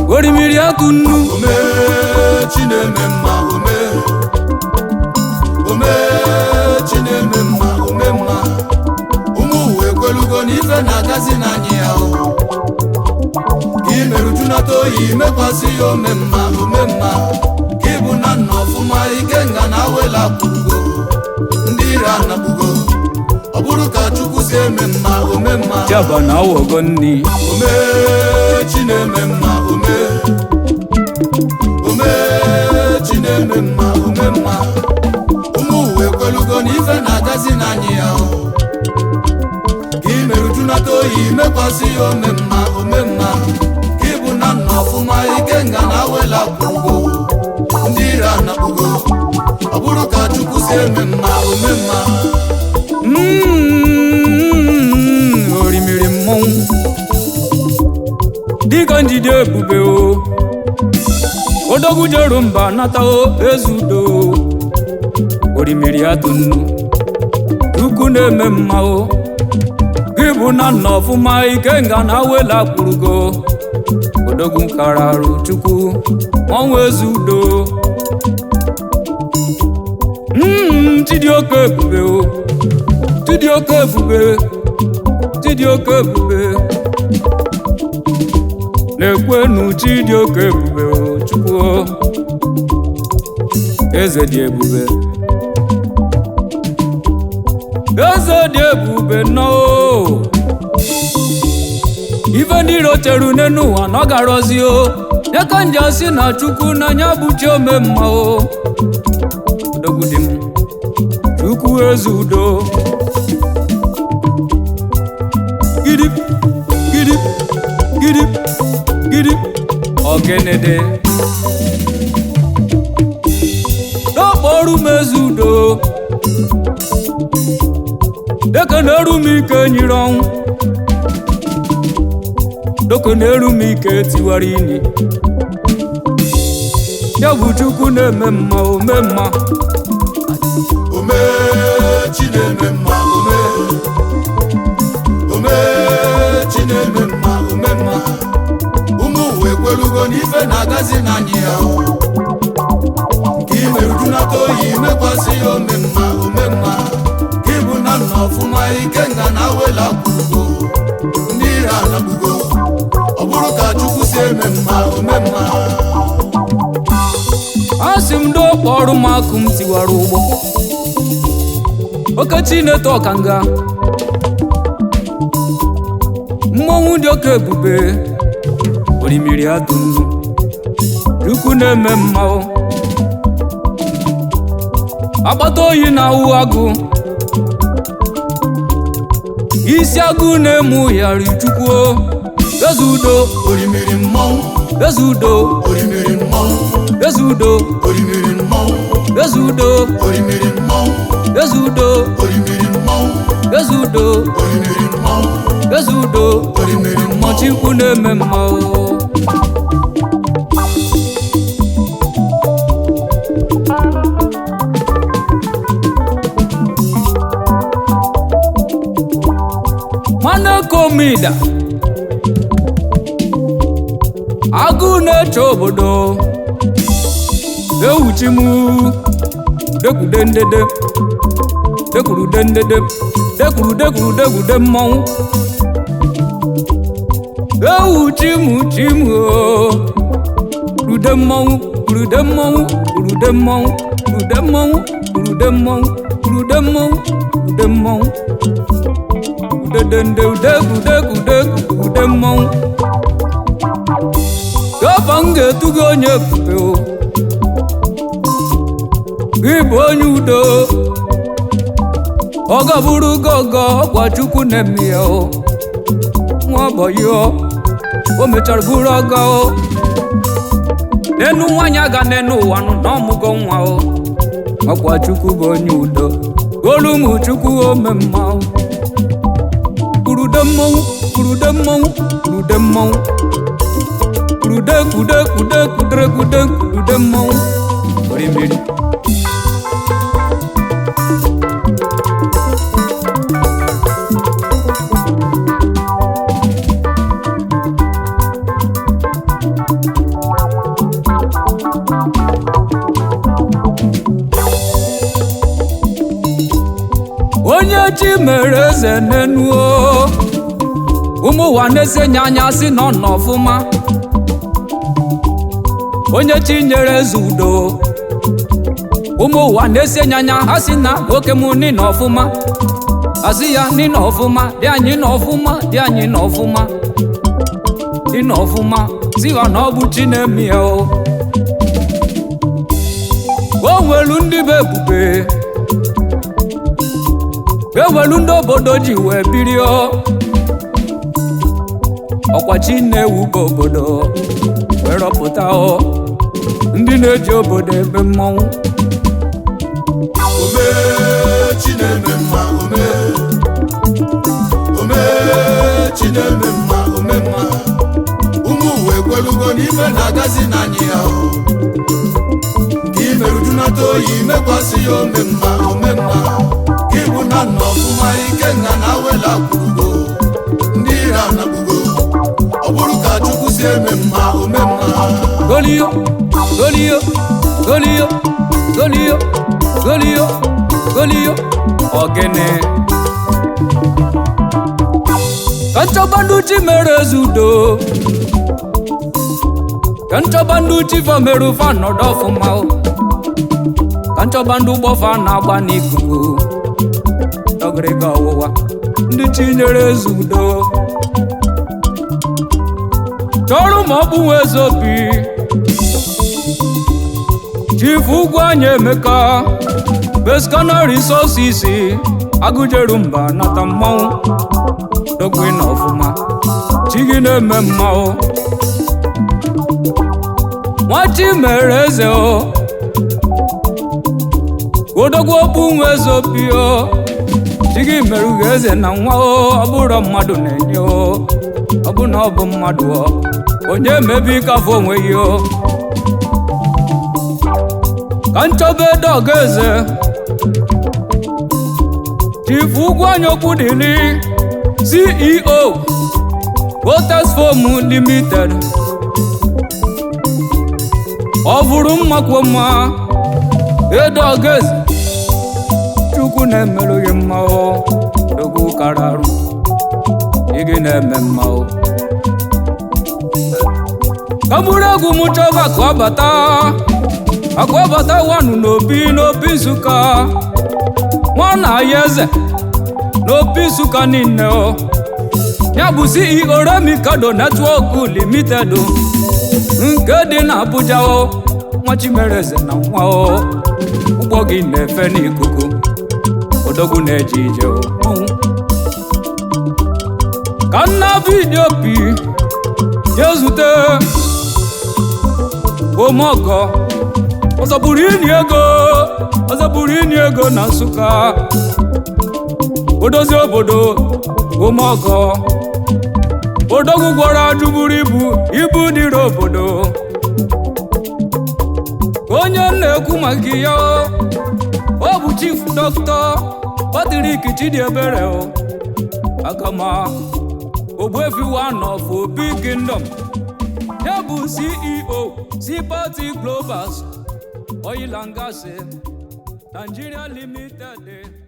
Orimiri atunu ome chineme mma ome chineme mma ụmụ uwe kwelugo n'ife na-agazi n'anyị ya ka imeruju nata oyi mekwasị ya ome mma ka ịbụ na nna ọfụma ike nga na awela kwurugo ndị ire anakpugo ọ bụrụ ka Chukwu si eme mma ome mma jaba na awogo nni ome chineme mma ome chineme mma ụmụ uwe kwelugo n'ife na-agazi n'anyị ya ka imeruju nata oyi mekwasị ya ome mma ka ịbụ na nna ọfụma ike nga na awela kwurugo ndị ire anakpugo ọ bụrụ ka Chukwu si eme mma ome mma orimiri mmọnwụ dịka njide ebube odogwu jeru mba nata ezudo orimiri atunu Chukwu na-eme mma gị bụ na nna ọfụma ike nga na awela kwurugo odogwu kararụ Chukwu ọnwa ezudo Chidioke ebube Chidioke ebube Chidioke ebube na-ekwenu Chidioke ebube Chukwu eze dị ebube eze dị ebube nọ ife ndị iro chere n'enu ụwa na ọ ga-arọzi ya ka nje si na Chukwu n'anya bụ chi ome mma odogwu dị m Chukwu eze udo gidip gidip gidip gidip ogenede n'okporo m eze udo deke na-eru m ike nyiri ọnwụ deke na-eru m ike tiwara ini ya bụ Chukwu na-eme mma ome mma ome chineme mma ome chineme mma ụmụ uwe kwelugo n'ife na-agazi n'anyị ya ka imeruju nata oyi mekwasị ya ome mma ka ịbụ na nna ọfụma ike nga na awela kwurugo ndị ire anakpugo ọ bụrụ ka Chukwu si eme mma ome mma asị m ndị okpọrụ m akụ m tiwara ụgbọ okechi na-eto ọkanga mmọnwụ dị oke ebube orimiri atunu Chukwu na-eme mma agbata oyi na-awụ agụ isi agụ na-emu yari Chukwu eze udo orimiri mmọnwụ eze udo orimiri mmọnwụ eze udo orimiri mmọnwụ eze udo orimiri mmọnwụ eze udo orimiri mmọnwụ eze udo orimiri mmọnwụ eze udo orimiri mmọnwụ Chukwu na-eme mma nwanne komida agụ na-eche obodo ewuchi m dekwude ndede dekwurude ndede dekwurude mmọnwụ ewuchi m rude mmọnwụ rude mmọnwụ rude mmọnwụ rude mmọnwụ rude mmọnwụ rude mmọnwụ rude mmọnwụ udedende ude mmọnwụ gọva m ga-etugo onye ebube gị bụ onye udo ọ gaburu gogo ọkwa Chukwu na-eme ya nwa ọbọyị o mechara bụrụ ọgọ n'enu nwanyị aga n'enu ụwa na ọmụgo nwa ọkwa Chukwu bụ onye udo olu ụmụ Chukwu ome mma kurude mmọnwụ kurude mmọnwụ kurude mmọnwụ kurude kurude mmọnwụ orimiri mere eze n'enu ụmụ ụwa na-esenye anya si nọ n'ọfụma onye chi nyere eze udo ụmụ ụwa na-esenye anya ha si na oke mụ ni n'ọfụma asị ya ni n'ọfụma dị anyị n'ọfụma dị anyị n'ọfụma dị n'ọfụma si ha na ọ bụ chi na-eme ya o nwelu ndị bụ ebube ewelu ndị obodo ji wee biri ọkwa chi na-ewube obodo wee rọpụta ndị na-eji obodo ebe mmọnwụ chi na-eme mma chi na-eme mma ụmụ uwe ekwelugo n'ife na-agazi n'anyị ya ka imerujunata oyi mekwasị ya omemma ka ịbụ na nna ọfụma ike nga na wela kwurugo ndị ire anagbugo ọ bụrụ ka Chukwu si eme mma omemma golio golio golio golio golio golio ogene kanchobanduchi mere zudo kanchobanduchi fa meru fa nọdọfụma kanchobandu gbofa na-agba n'ikuku dọgịrịga ọwụwa ndị chi nyere zudo chọrọ ma ọ bụ nwa ezobi chifu ugwu anyị Emeka Beskana Resources agụjeru mba nata mmanwụ dogwe na ọfụma chi gị na-eme mma nwachi mere eze odogwu bụ nwa ezobi chi gị merughị eze na nwa ọ bụrụ mmadụ na-enye ọ bụ na ọ bụ mmadụ onye mebi ịkafụ onwe ya ka nchọba edoga eze chifu ugwu anya okwu dịli CEO Voters Forum Limited ọ bụrụ mmakwuo mma edoga eze Chukwu na-emerụ mma egwu kararụ ị na-eme mma ka bụrụ egwu m chọba akụ abata wanụ n'obi Nsụka nwana ya eze n'obi Nsụka niile ya bụ CEO Remikado Network Limited nke dị na Abuja nwachimereze na nwa ụgbọ gị na-efe n'ikuku odogwu na-eje ije ka nna vidio pi jezute omeọgọ ọzọbụrụ inye ego na Nsụka odozi obodo omeọgọ odogwu gwara jụburu ibu dịrị obodo onye na-ekwu maka ya ọ bụ Chief Dr. Patrick Chidiebere Agama Ogbuefi one of Obi Kingdom ya bụ CEO Party Global Oil and Gas Nigeria Limited